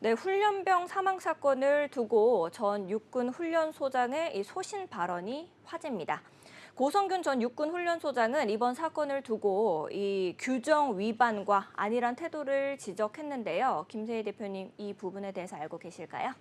네, 훈련병 사망 사건을 두고 전 육군 훈련소장의 이 소신 발언이 화제입니다. 고성균 전 육군 훈련소장은 이번 사건을 두고 이 규정 위반과 안일한 태도를 지적했는데요. 김세희 대표님, 이 부분에 대해서 알고 계실까요?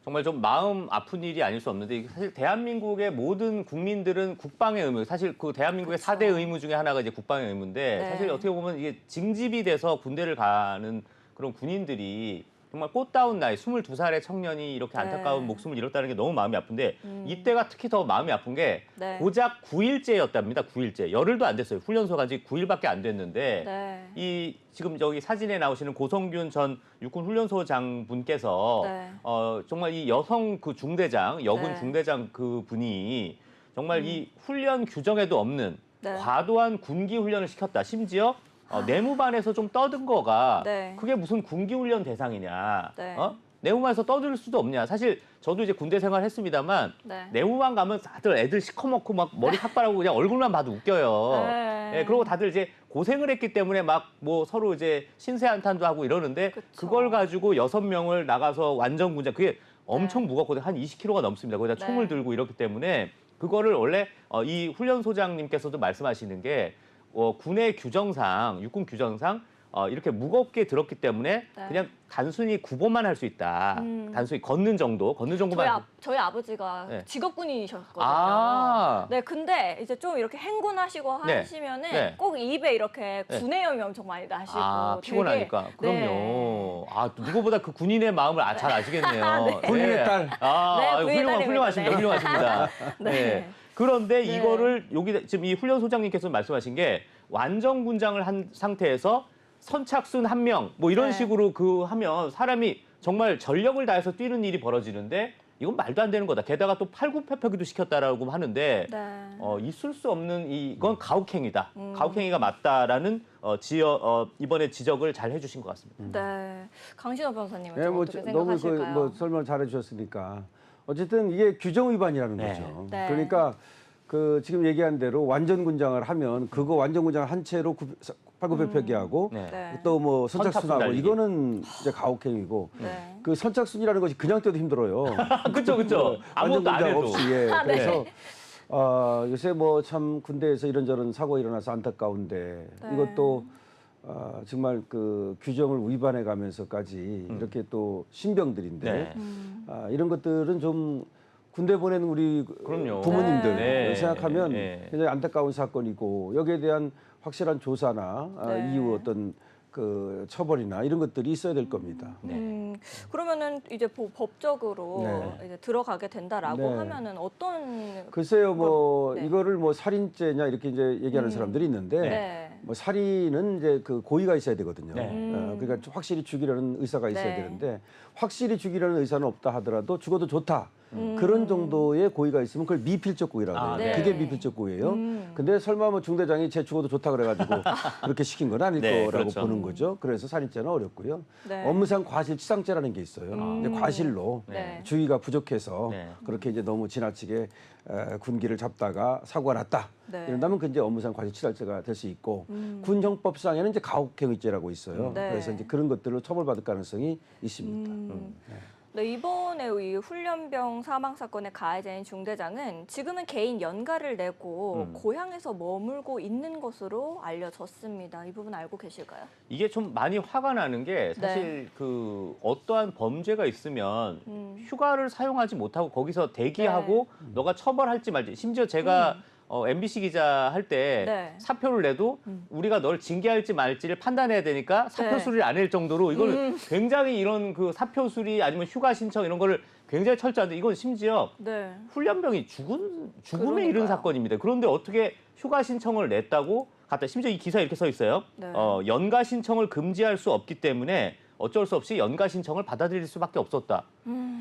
정말 좀 마음 아픈 일이 아닐 수 없는데 사실 대한민국의 모든 국민들은 국방의 의무, 사실 그 대한민국의 그쵸. 4대 의무 중에 하나가 이제 국방의 의무인데 네. 사실 어떻게 보면 이게 징집이 돼서 군대를 가는 그런 군인들이 정말 꽃다운 나이, 22살의 청년이 이렇게 안타까운 네. 목숨을 잃었다는 게 너무 마음이 아픈데 이때가 특히 더 마음이 아픈 게 네. 고작 9일째였답니다. 9일째. 열흘도 안 됐어요. 훈련소 간지 9일밖에 안 됐는데 네. 이 지금 저기 사진에 나오시는 고성균 전 육군 훈련소장 분께서 네. 정말 이 여성 그 중대장, 여군 네. 중대장 그 분이 정말 이 훈련 규정에도 없는 네. 과도한 군기 훈련을 시켰다. 심지어 내무반에서 좀 떠든 거가 네. 그게 무슨 군기 훈련 대상이냐. 네. 내무반에서 떠들 수도 없냐. 사실 저도 이제 군대 생활 했습니다만 네. 내무반 가면 다들 애들 시커멓고 막 머리 삭발하고 그냥 얼굴만 봐도 웃겨요. 네. 예, 그리고 다들 이제 고생을 했기 때문에 막 뭐 서로 이제 신세한탄도 하고 이러는데 그쵸. 그걸 가지고 6명을 나가서 완전 군장 그게 엄청 무겁거든요. 한 20kg가 넘습니다. 거기다 네. 총을 들고 이렇기 때문에 그거를 원래 이 훈련소장님께서도 말씀하시는 게 군의 규정상, 육군 규정상 이렇게 무겁게 들었기 때문에 네. 그냥 단순히 구보만 할 수 있다. 단순히 걷는 정도만. 저희 아버지가 네. 직업군인이셨거든요. 아. 네, 근데 이제 좀 이렇게 행군하시고 네. 하시면은 네. 꼭 입에 이렇게 네. 구내염이 엄청 많이 나시고 피곤하니까. 되게, 그럼요. 네. 누구보다 그 군인의 마음을 잘 아시겠네요. 네. 군인의 딸. 네, 군인의 딸입니다. 훌륭하십니다. 네. 훌륭하십니다. 네. 네. 그런데 네. 이거를 여기 지금 이 훈련소장님께서 말씀하신 게 완전 군장을 한 상태에서 선착순 1명 뭐 이런 네. 식으로 하면 사람이 정말 전력을 다해서 뛰는 일이 벌어지는데 이건 말도 안 되는 거다. 게다가 또 팔굽혀펴기도 시켰다라고 하는데 네. 있을 수 없는 이건 가혹행위다. 가혹행위가 맞다라는 이번에 지적을 잘 해주신 것 같습니다. 네. 강신호 변호사님은 네, 좀 뭐 어떻게 너무 생각하실까요? 설명을 잘해주셨으니까 어쨌든 이게 규정 위반이라는 네. 거죠. 네. 그러니까 지금 얘기한 대로 완전 군장을 하면 그거 완전 군장을 한 채로 팔굽혀펴기하고 네. 네. 또 뭐 선착순 선착순하고 달리기. 이거는 이제 가혹행위고 네. 그 선착순이라는 것이 그냥 뛰어도 힘들어요. 그쵸. 완전 아무것도 안 군장 해도. 없이. 예. 아, 네. 그래서 요새 뭐 참 군대에서 이런저런 사고가 일어나서 안타까운데 네. 이것도 정말 그 규정을 위반해 가면서까지 이렇게 또 신병들인데 네. 이런 것들은 좀 군대 보내는 우리 그럼요. 부모님들 네. 생각하면 네. 굉장히 안타까운 사건이고 여기에 대한 확실한 조사나 네. 이후 어떤 그 처벌이나 이런 것들이 있어야 될 겁니다. 그러면은 이제 법적으로 네. 이제 들어가게 된다라고 네. 하면은 어떤 글쎄요, 뭐 네. 이거를 뭐 살인죄냐 이렇게 이제 얘기하는 사람들이 있는데 네. 뭐 살인은 이제 그 고의가 있어야 되거든요. 네. 그러니까 확실히 죽이려는 의사가 있어야 네. 되는데 확실히 죽이려는 의사는 없다 하더라도 죽어도 좋다. 그런 정도의 고의가 있으면 그걸 미필적 고의라고 해요. 네. 그게 미필적 고의예요. 근데 설마 뭐 중대장이 쟤 죽어도 좋다 그래가지고 그렇게 시킨 건 아닐 네, 거라고 그렇죠. 보는 거죠. 그래서 살인죄는 어렵고요. 네. 업무상 과실치상죄라는 게 있어요. 이제 과실로 네. 주의가 부족해서 네. 그렇게 이제 너무 지나치게 군기를 잡다가 사고가 났다. 네. 이런다면 그 이제 업무상 과실치상죄가 될 수 있고 군형법상에는 이제 가혹행위죄라고 있어요. 네. 그래서 이제 그런 것들로 처벌받을 가능성이 있습니다. 네, 이번에 이 훈련병 사망 사건의 가해자인 중대장은 지금은 개인 연가를 내고 고향에서 머물고 있는 것으로 알려졌습니다. 이 부분 알고 계실까요? 이게 좀 많이 화가 나는 게 사실 그 어떠한 범죄가 있으면 휴가를 사용하지 못하고 거기서 대기하고 너가 처벌할지 말지. 심지어 제가 MBC 기자 할 때 네. 사표를 내도 우리가 널 징계할지 말지를 판단해야 되니까 사표 네. 수리를 안 낼 정도로 이거는 굉장히 이런 그 사표 수리 아니면 휴가 신청 이런 거를 굉장히 철저한데 이건 심지어 네. 훈련병이 죽음에 그러니까요. 이른 사건입니다. 그런데 어떻게 휴가 신청을 냈다고 갔다 심지어 이 기사에 이렇게 써 있어요. 네. 연가 신청을 금지할 수 없기 때문에 어쩔 수 없이 연가 신청을 받아들일 수밖에 없었다.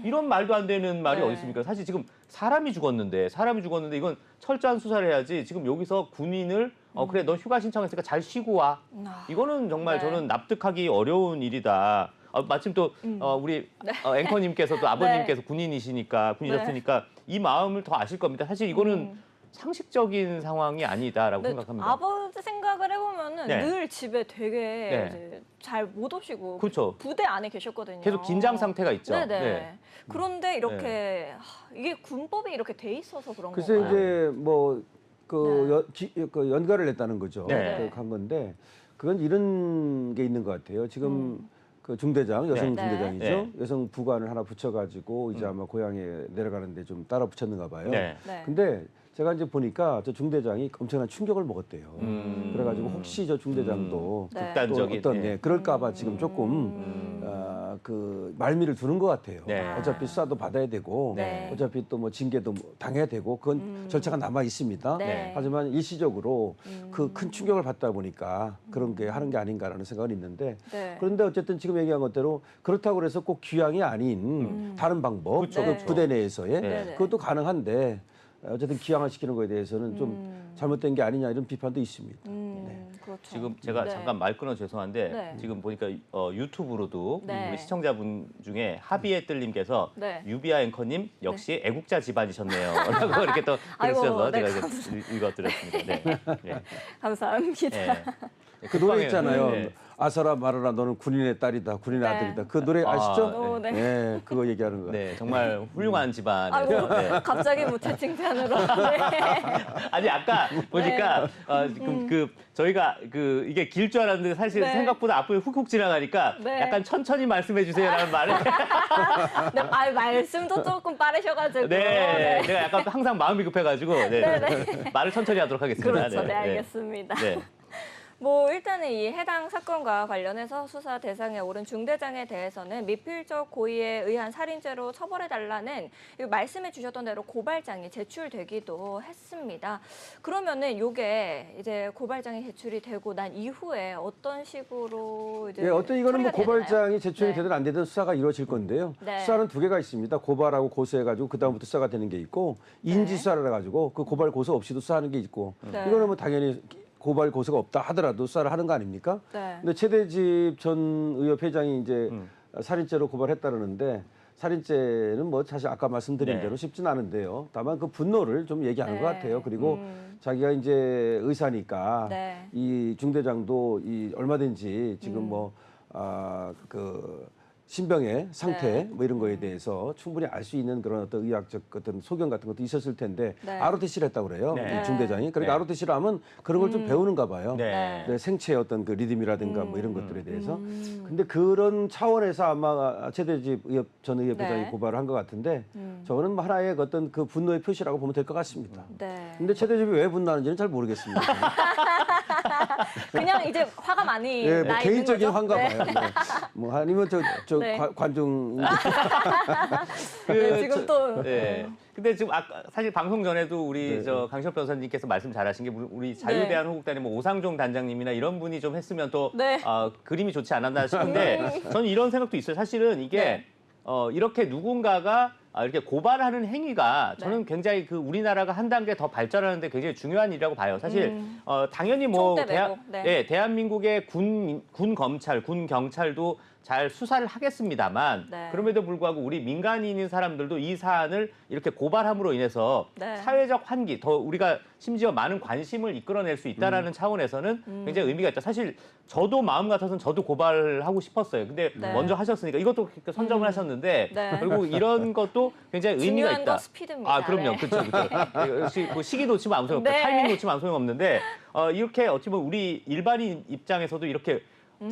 이런 말도 안 되는 말이 네. 어디 있습니까? 사실 지금 사람이 죽었는데 이건 철저한 수사를 해야지. 지금 여기서 군인을 그래 너 휴가 신청했으니까 잘 쉬고 와. 이거는 정말 네. 저는 납득하기 어려운 일이다. 마침 또 우리 앵커님께서도 아버님께서 군인이셨으니까 이 마음을 더 아실 겁니다. 사실 이거는 상식적인 상황이 아니다라고 네, 생각합니다. 아버지 생각을 해보면은 때는 네. 늘 집에 되게 네. 이제 잘 못 오시고 그렇죠. 부대 안에 계셨거든요. 계속 긴장 상태가 있죠. 네네. 네. 그런데 이렇게 이게 군법이 이렇게 돼 있어서 그런 글쎄 건가요? 이제 뭐 그 네. 연가를 냈다는 거죠. 네. 한 건데 그건 이런 게 있는 것 같아요. 지금 그 중대장, 여성 네. 중대장이죠. 네. 여성 부관을 하나 붙여가지고 이제 아마 고향에 내려가는데 좀 따라 붙였는가 봐요. 네. 네. 근데 제가 이제 보니까 저 중대장이 엄청난 충격을 먹었대요. 그래가지고 혹시 저 중대장도 네. 극단적인, 또 어떤 네. 그럴까봐 지금 조금 그 말미를 두는 것 같아요. 네. 어차피 수사도 받아야 되고 네. 어차피 또 뭐 징계도 당해야 되고 그건 절차가 남아 있습니다. 네. 하지만 일시적으로 그 큰 충격을 받다 보니까 그런 게 하는 게 아닌가라는 생각은 있는데 네. 그런데 어쨌든 지금 얘기한 것대로 그렇다고 해서 꼭 귀향이 아닌 다른 방법, 그렇죠, 그 그렇죠. 부대 내에서의 네. 그것도 가능한데 어쨌든 귀향을 시키는 거에 대해서는 좀 잘못된 게 아니냐 이런 비판도 있습니다. 그렇죠. 지금 제가 네. 잠깐 말 끊어 죄송한데 네. 지금 보니까 유튜브로도 네. 우리 시청자분 중에 하비의 뜰님께서 네. 유비아 앵커님 역시 애국자 집안이셨네요. 라고 이렇게 또 아이고, 그러셔서 네, 제가 이제 읽어드렸습니다. 네. 네. 감사합니다. 네. 그 노래 있잖아요. 네. 아서라 말하라 너는 군인의 딸이다, 군인의 네. 아들이다. 그 노래 아시죠? 어, 네. 네, 그거 얘기하는 거예요. 네, 정말 훌륭한 집안. 아이고, 네. 갑자기 무채칭찬으로. 네. 아니 아까 보니까 저희가 이게 길 줄 알았는데 사실 네. 생각보다 앞으로 훅훅 지나가니까 네. 약간 천천히 말씀해 주세요라는 말을 네, 말씀도 조금 빠르셔가지고. 네, 제가 약간 항상 마음이 급해가지고 네. 말을 천천히 하도록 하겠습니다. 그렇죠. 네, 알겠습니다. 네. 뭐 일단은 이 해당 사건과 관련해서 수사 대상에 오른 중대장에 대해서는 미필적 고의에 의한 살인죄로 처벌해달라는 말씀해 주셨던 대로 고발장이 제출되기도 했습니다. 그러면은 이게 이제 고발장이 제출이 되고 난 이후에 어떤 식으로 이제 예, 어떤 이거는 뭐 처리가 되나요? 고발장이 제출이 네. 되든 안 되든 수사가 이루어질 건데요. 네. 수사는 두 개가 있습니다. 고발하고 고소해가지고 그 다음부터 수사가 되는 게 있고 인지 수사를 해가지고 그 고발 고소 없이도 수사하는 게 있고 네. 이거는 뭐 당연히 고발 고소가 없다 하더라도 수사를 하는 거 아닙니까? 네. 근데 최대집 전 의협 회장이 이제 살인죄로 고발했다는데 살인죄는 뭐 사실 아까 말씀드린 네. 대로 쉽진 않은데요. 다만 그 분노를 좀 얘기하는 네. 것 같아요. 그리고 자기가 이제 의사니까 네. 이 중대장도 이 얼마든지 지금 그 신병의 상태 네. 뭐 이런 거에 대해서 충분히 알 수 있는 그런 어떤 의학적 어떤 소견 같은 것도 있었을 텐데 네. ROTC를 했다고 그래요. 네. 이 중대장이. 그러니까 네. ROTC를 하면 그런 걸 좀 배우는가 봐요. 네. 네, 생체의 어떤 그 리듬이라든가 뭐 이런 것들에 대해서. 근데 그런 차원에서 아마 최대집 의협 전 의협 회장이 네. 고발을 고발을 한 것 같은데 저거는 뭐 하나의 어떤 그 분노의 표시라고 보면 될 것 같습니다. 네. 근데 최대집이 왜 분노하는지는 잘 모르겠습니다. 그냥 이제 화가 많이 예, 나 뭐 있는 개인적인 거죠? 화인가 네. 봐요. 네. 뭐 아니면 저 네. 관중 네, 지금 또 네. 근데 지금 아까 사실 방송 전에도 우리 네. 저 강시혁 변호사님께서 말씀 잘하신 게 우리 자유대한 호국단의 뭐 오상종 단장님이나 이런 분이 좀 했으면 또 네. 그림이 좋지 않았나 싶은데 저는 이런 생각도 있어요. 사실은 이게 네. 이렇게 누군가가 이렇게 고발하는 행위가 저는 굉장히 그 우리나라가 한 단계 더 발전하는데 굉장히 중요한 일이라고 봐요. 사실 당연히 뭐 총대 메고, 네. 대한민국의 군 검찰, 군 경찰도 잘 수사를 하겠습니다만 네. 그럼에도 불구하고 우리 민간인인 사람들도 이 사안을 이렇게 고발함으로 인해서 네. 사회적 환기, 더 우리가 심지어 많은 관심을 이끌어낼 수 있다라는 차원에서는 굉장히 의미가 있다. 사실 저도 마음 같아서는 저도 고발하고 싶었어요. 근데 네. 먼저 하셨으니까 이것도 선점을 하셨는데 네. 결국 이런 것도 굉장히 의미가 중요한 있다. 건 스피드입니다. 아, 그럼요. 네. 그렇죠. 그렇죠. 역시 뭐 시기 놓치면 아무 소용 없다. 네. 타이밍 놓치면 아무 소용 없는데 이렇게 어찌 보면 우리 일반인 입장에서도 이렇게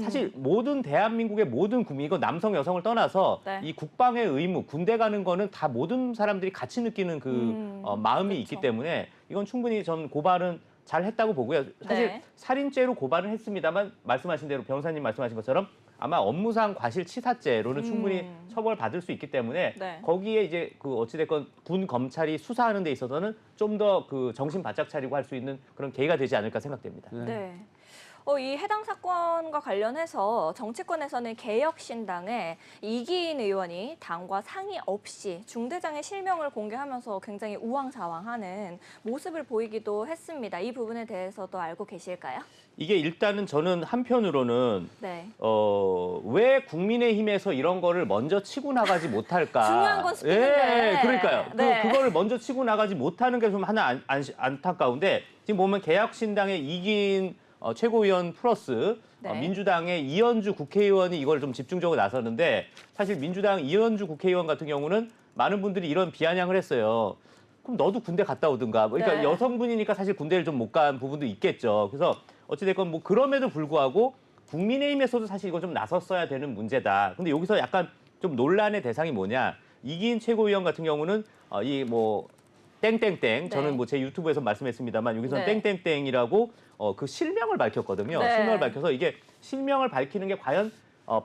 사실 모든 대한민국의 모든 국민, 이거 남성 여성을 떠나서 네. 이 국방의 의무, 군대 가는 거는 다 모든 사람들이 같이 느끼는 그 마음이 그렇죠. 있기 때문에 이건 충분히 전 고발은 잘 했다고 보고요. 사실 네. 살인죄로 고발은 했습니다만 말씀하신 대로 변호사님 말씀하신 것처럼 아마 업무상 과실치사죄로는 충분히 처벌받을 수 있기 때문에 네. 거기에 이제 그 어찌됐건 군 검찰이 수사하는 데 있어서는 좀 더 그 정신 바짝 차리고 할 수 있는 그런 계기가 되지 않을까 생각됩니다. 네. 이 해당 사건과 관련해서 정치권에서는 개혁신당의 이기인 의원이 당과 상의 없이 중대장의 실명을 공개하면서 굉장히 우왕좌왕하는 모습을 보이기도 했습니다. 이 부분에 대해서도 알고 계실까요? 이게 일단은 저는 한편으로는 네. 왜 국민의힘에서 이런 거를 먼저 치고 나가지 못할까? 중요한 건 스피드인데. 예, 그러니까요. 네. 그거를 먼저 치고 나가지 못하는 게 좀 하나 안타까운데 지금 보면 개혁신당의 이긴 최고위원 플러스 네. 민주당의 이현주 국회의원이 이걸 좀 집중적으로 나서는데 사실 민주당 이현주 국회의원 같은 경우는 많은 분들이 이런 비아냥을 했어요. 그럼 너도 군대 갔다 오든가. 그러니까 네. 여성분이니까 사실 군대를 좀 못 간 부분도 있겠죠. 그래서 어찌됐건 뭐 그럼에도 불구하고 국민의힘에서도 사실 이거 좀 나섰어야 되는 문제다. 근데 여기서 약간 좀 논란의 대상이 뭐냐. 이기인 최고위원 같은 경우는 이 뭐 땡땡땡 네. 저는 뭐 제 유튜브에서 말씀했습니다만 여기서는 네. 땡땡땡이라고 그 실명을 밝혔거든요. 네. 실명을 밝혀서 이게 실명을 밝히는 게 과연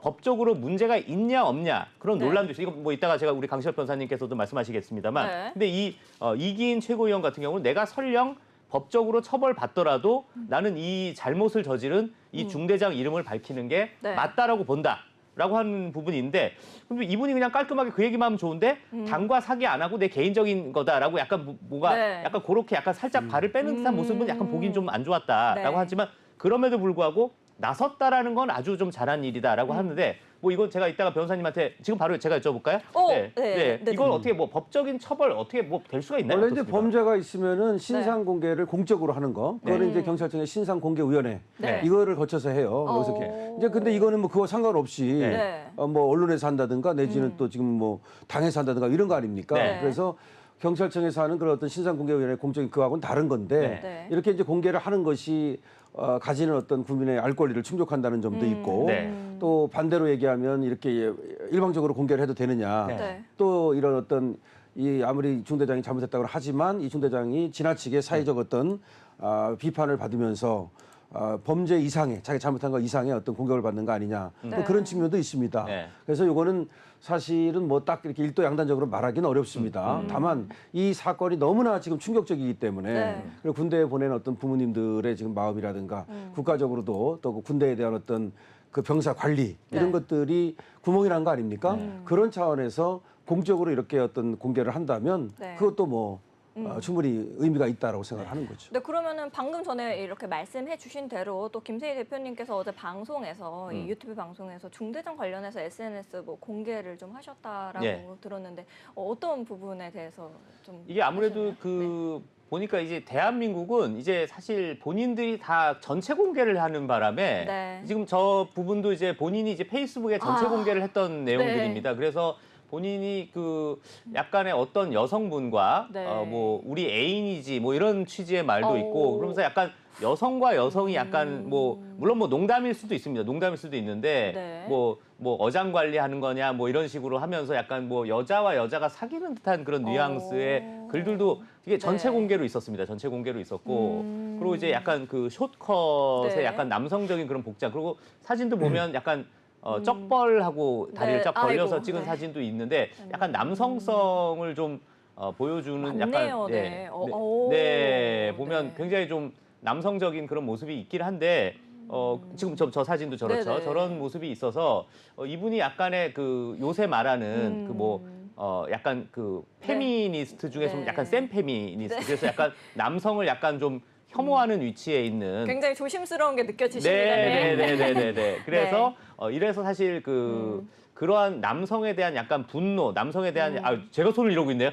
법적으로 문제가 있냐 없냐 그런 네. 논란도 있어요. 이거 뭐 이따가 제가 우리 강시혁 변호사님께서도 말씀하시겠습니다만 네. 근데 이 이기인 최고위원 같은 경우는 내가 설령 법적으로 처벌받더라도 나는 이 잘못을 저지른 이 중대장 이름을 밝히는 게 네. 맞다라고 본다라고 하는 부분인데 근데 이분이 그냥 깔끔하게 그 얘기만 하면 좋은데 당과 사기 안 하고 내 개인적인 거다라고 약간 뭐가 네. 약간 그렇게 약간 살짝 발을 빼는 듯한 모습은 약간 보긴 좀 안 좋았다라고 네. 하지만 그럼에도 불구하고 나섰다라는 건 아주 좀 잘한 일이다라고 하는데 뭐 이건 제가 이따가 변호사님한테 지금 바로 제가 여쭤볼까요? 네. 이건 어떻게 뭐 법적인 처벌 어떻게 뭐 될 수가 있나요? 원래 이제 어떻습니까? 범죄가 있으면은 신상 공개를 공적으로 하는 거, 그거는 이제 경찰청의 신상 공개 위원회 네. 이거를 거쳐서 해요. 여기서 이제 근데 이거는 뭐 그거 상관없이 네. 뭐 언론에서 한다든가 내지는 또 지금 뭐 당에서 한다든가 이런 거 아닙니까? 네. 그래서 경찰청에서 하는 그런 어떤 신상 공개 위원회 공적인 그거하고는 다른 건데 네. 이렇게 이제 공개를 하는 것이 가지는 어떤 국민의 알 권리를 충족한다는 점도 있고 네. 또 반대로 얘기하면 이렇게 일방적으로 공개를 해도 되느냐 네. 또 이런 어떤 이 아무리 중대장이 잘못했다고 하지만 이 중대장이 지나치게 사회적 어떤 비판을 받으면서 범죄 이상의 자기 잘못한 거 이상의 어떤 공격을 받는 거 아니냐 또 네. 그런 측면도 있습니다. 네. 그래서 이거는 사실은 뭐 딱 이렇게 일도양단적으로 말하기는 어렵습니다. 다만 이 사건이 너무나 지금 충격적이기 때문에 네. 그리고 군대에 보낸 어떤 부모님들의 지금 마음이라든가 국가적으로도 또 그 군대에 대한 어떤 그 병사 관리 이런 네. 것들이 구멍이란 거 아닙니까? 그런 차원에서 공적으로 이렇게 어떤 공개를 한다면 네. 그것도 뭐 충분히 의미가 있다라고 생각을 하는 거죠. 네, 그러면은 방금 전에 이렇게 말씀해 주신 대로 또 김세희 대표님께서 어제 방송에서 이 유튜브 방송에서 중대장 관련해서 SNS 뭐 공개를 좀 하셨다라고 예. 들었는데 어떤 부분에 대해서 좀 이게 아무래도 하셨나요? 그 보니까 이제 대한민국은 이제 사실 본인들이 다 전체 공개를 하는 바람에 네. 지금 저 부분도 이제 본인이 이제 페이스북에 전체 공개를 했던 내용들입니다. 그래서 본인이 그 약간의 어떤 여성분과 네. 뭐 우리 애인이지 뭐 이런 취지의 말도 있고 그러면서 약간 여성과 여성이 약간 뭐 물론 뭐 농담일 수도 있습니다. 농담일 수도 있는데 네. 뭐 어장 관리하는 거냐 뭐 이런 식으로 하면서 약간 뭐 여자와 여자가 사귀는 듯한 그런 뉘앙스의 글들도 이게 전체 네. 공개로 있었습니다. 전체 공개로 있었고 그리고 이제 약간 그 숏컷의 네. 약간 남성적인 그런 복장 그리고 사진도 보면 약간 쩍벌하고 다리를 네. 쫙 벌려서 아이고, 찍은 네. 사진도 있는데 약간 남성성을 좀 보여주는 맞네요, 약간 네. 오. 네, 보면 네. 굉장히 좀 남성적인 그런 모습이 있긴 한데 지금 저 사진도 저렇죠. 네네. 저런 모습이 있어서 이분이 약간의 그 요새 말하는 그 뭐 약간 그 페미니스트 중에 좀 네. 약간 센 페미니스트 그래서 약간 남성을 약간 좀 혐오하는 위치에 있는 굉장히 조심스러운 게 느껴지십니다. 네네네네네. 그래서 이래서 사실 그러한 남성에 대한 약간 분노, 남성에 대한 제가 손을 이러고 있네요.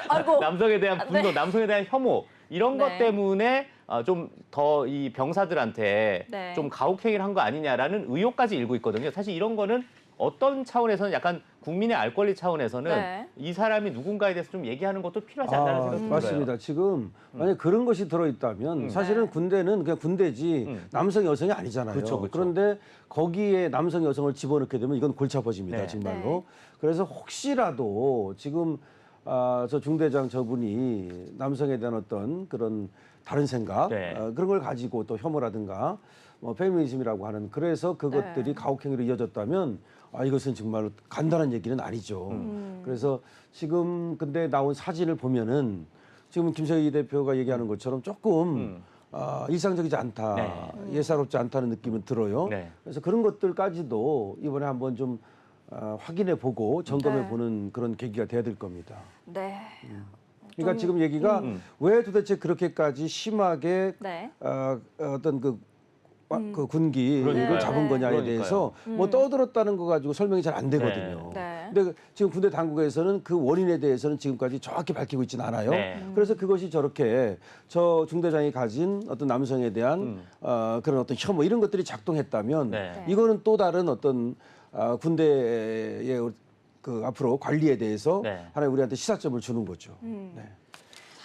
아이고. 남성에 대한 분노, 네. 남성에 대한 혐오 이런 것 네. 때문에 좀 더 이 병사들한테 네. 좀 가혹행위를 한 거 아니냐라는 의혹까지 일고 있거든요. 사실 이런 거는 어떤 차원에서는 약간 국민의 알 권리 차원에서는 네. 이 사람이 누군가에 대해서 좀 얘기하는 것도 필요하지 않나는 생각이 들어요. 맞습니다. 지금 만약 그런 것이 들어있다면 사실은 네. 군대는 그냥 군대지 남성 여성이 아니잖아요. 그렇죠, 그렇죠. 그런데 거기에 남성 여성을 집어넣게 되면 이건 골치 아파집니다. 네. 정말로. 그래서 혹시라도 지금 저 중대장 저분이 남성에 대한 어떤 그런 다른 생각 네. 그런 걸 가지고 또 혐오라든가 뭐 페미니즘이라고 하는 그래서 그것들이 네. 가혹행위로 이어졌다면 이것은 정말 간단한 얘기는 아니죠. 그래서 지금 근데 나온 사진을 보면은 지금 김세희 대표가 얘기하는 것처럼 조금 일상적이지 않다, 네. 예사롭지 않다는 느낌은 들어요. 네. 그래서 그런 것들까지도 이번에 한번 좀 확인해 보고 점검해 네. 보는 그런 계기가 돼야 될 겁니다. 네. 그러니까 지금 얘기가 왜 도대체 그렇게까지 심하게 네. 어떤 그 그 군기를 그러니까요. 잡은 거냐에 그러니까요. 대해서 뭐 떠들었다는 거 가지고 설명이 잘 안 되거든요. 네. 근데 지금 군대 당국에서는 그 원인에 대해서는 지금까지 정확히 밝히고 있지는 않아요. 네. 그래서 그것이 저렇게 저 중대장이 가진 어떤 남성에 대한 그런 어떤 혐오 이런 것들이 작동했다면 네. 이거는 또 다른 어떤 군대의 그 앞으로 관리에 대해서 네. 하나의 우리한테 시사점을 주는 거죠. 네.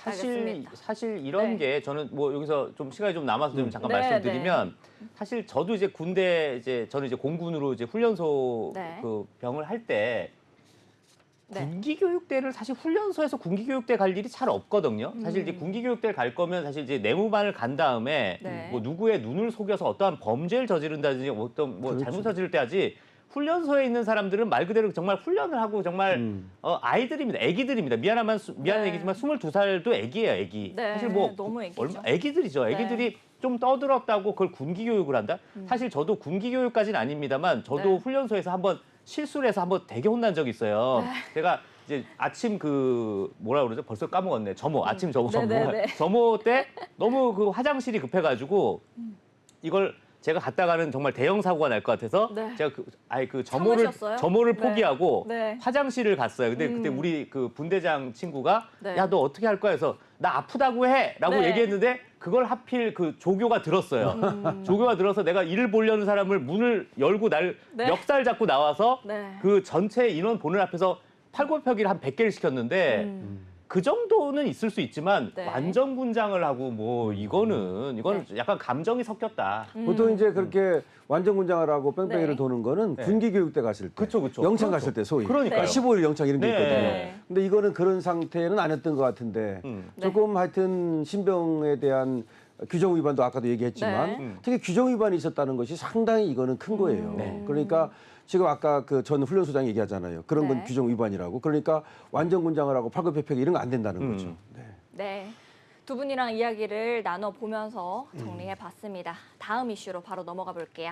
알겠습니다. 사실 이런 네. 게 저는 뭐 여기서 좀 시간이 좀 남아서 좀 잠깐 네, 말씀드리면 사실 저도 이제 군대 이제 저는 이제 공군으로 이제 훈련소 네. 그 병을 할 때 네. 군기교육대를 사실 훈련소에서 군기교육대 갈 일이 잘 없거든요. 사실 이제 군기교육대를 갈 거면 사실 이제 내무반을 간 다음에 네. 뭐 누구의 눈을 속여서 어떠한 범죄를 저지른다든지 어떤 뭐 그렇죠. 잘못 저지를 때 하지. 훈련소에 있는 사람들은 말 그대로 정말 훈련을 하고 정말 아이들입니다. 애기들입니다. 미안한 네. 얘기지만 22살도 애기예요, 애기. 네, 사실 뭐 너무 애기죠. 애기들이죠. 네. 애기들이 좀 떠들었다고 그걸 군기 교육을 한다? 사실 저도 군기 교육까지는 아닙니다만 저도 네. 훈련소에서 한번 실수를 해서 한번 되게 혼난 적이 있어요. 제가 이제 아침 그 뭐라 그러죠? 벌써 까먹었네. 아침 점호. 점호 때 너무 그 화장실이 급해가지고 이걸 제가 갔다가는 정말 대형 사고가 날 것 같아서 네. 제가 그 참으셨어요? 점호를 네. 포기하고 네. 화장실을 갔어요. 근데 그때 우리 그 분대장 친구가 네. 야 너 어떻게 할 거야 해서 나 아프다고 해라고 네. 얘기했는데 그걸 하필 그 조교가 들었어요. 조교가 들어서 내가 일을 보려는 사람을 문을 열고 날 네. 멱살 잡고 나와서 네. 그 전체 인원 보는 앞에서 팔굽혀펴기를 한 100개를 시켰는데 그 정도는 있을 수 있지만 네. 완전 군장을 하고 뭐 이거는 약간 감정이 섞였다. 보통 이제 그렇게 완전 군장을 하고 뺑뺑이를 네. 도는 거는 네. 군기 교육대 갔을 때, 그쵸. 영창 그렇죠. 갔을 때 소위 그러니까요. 15일 영창 이런 게 네. 있거든요. 네. 근데 이거는 그런 상태는 아니었던 것 같은데 조금 하여튼 신병에 대한 규정 위반도 아까도 얘기했지만 네. 특히 규정 위반이 있었다는 것이 상당히 이거는 큰 거예요. 네. 그러니까 지금 아까 그 전 훈련소장 얘기하잖아요. 그런 건 네. 규정 위반이라고. 그러니까 완전 군장을 하고 팔굽혀펴기 이런 거 안 된다는 거죠. 네. 네. 두 분이랑 이야기를 나눠보면서 정리해 봤습니다. 다음 이슈로 바로 넘어가 볼게요.